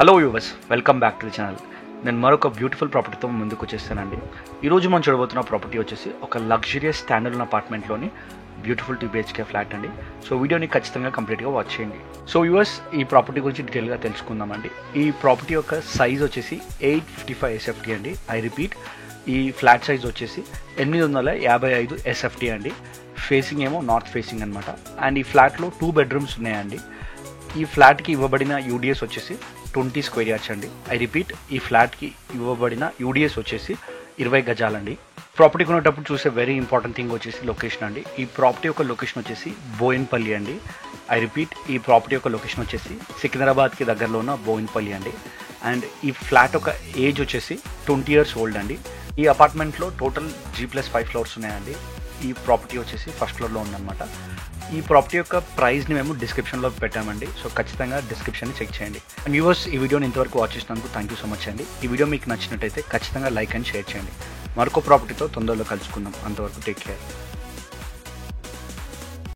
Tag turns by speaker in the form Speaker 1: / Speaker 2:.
Speaker 1: Hello viewers, welcome back to the channel. నేను మరొక beautiful ప్రాపర్టీతో ముందుకు వచ్చేస్తానండి. ఈరోజు మనం చూడబోతున్న ప్రాపర్టీ వచ్చేసి ఒక లగ్జరియస్ స్టాండర్డ్ అపార్ట్మెంట్లోని బ్యూటిఫుల్ 2 BHK ఫ్లాట్ అండి. సో వీడియోని ఖచ్చితంగా కంప్లీట్గా వాచ్ చేయండి. సో వ్యూవర్స్, ఈ ప్రాపర్టీ గురించి డీటెయిల్గా తెలుసుకుందామండి. ఈ ప్రాపర్టీ యొక్క సైజ్ వచ్చేసి 855 SFT అండి. ఐ రిపీట్, ఈ ఫ్లాట్ సైజ్ వచ్చేసి 855 SFT అండి. ఫేసింగ్ ఏమో నార్త్ ఫేసింగ్ అనమాట. అండ్ ఈ ఫ్లాట్లో 2 బెడ్రూమ్స్ ఉన్నాయండి. ఈ ఫ్లాట్కి ఇవ్వబడిన యూడిఎస్ వచ్చేసి 20 స్క్వేర్ యార్డ్స్ అండి. ఐ రిపీట్, ఈ ఫ్లాట్కి ఇవ్వబడిన యూడిఎస్ వచ్చేసి 20 గజాలండి. ప్రాపర్టీ కొనేటప్పుడు చూసే వెరీ ఇంపార్టెంట్ థింగ్ వచ్చేసి లొకేషన్ అండి. ఈ ప్రాపర్టీ యొక్క లొకేషన్ వచ్చేసి బోయిన్పల్లి అండి. ఐ రిపీట్, ఈ ప్రాపర్టీ యొక్క లొకేషన్ వచ్చేసి సికింద్రాబాద్కి దగ్గరలో ఉన్న బోయిన్పల్లి అండి. అండ్ ఈ ఫ్లాట్ యొక్క ఏజ్ వచ్చేసి 20 years ఓల్డ్ అండి. ఈ అపార్ట్మెంట్లో టోటల్ G+5 ఫ్లోర్స్ ఉన్నాయండి. ఈ ప్రాపర్టీ వచ్చేసి ఫస్ట్ ఫ్లోర్లో ఉందన్నమాట. ఈ ప్రాపర్టీ యొక్క ప్రైస్ని మేము డిస్క్రిప్షన్లో పెట్టామండి. సో ఖచ్చితంగా డిస్క్రిప్షన్ని చెక్ చేయండి. అండ్ వ్యూవర్స్, ఈ వీడియోని ఇంతవరకు వాచ్ చేసినందుకు థ్యాంక్ యూ సో మచ్ అండి. ఈ వీడియో మీకు నచ్చినట్టయితే ఖచ్చితంగా లైక్ అండ్ షేర్ చేయండి. మరొక ప్రాపర్టీతో తొందరలో కలుసుకుందాం. అంతవరకు టేక్ కేర్.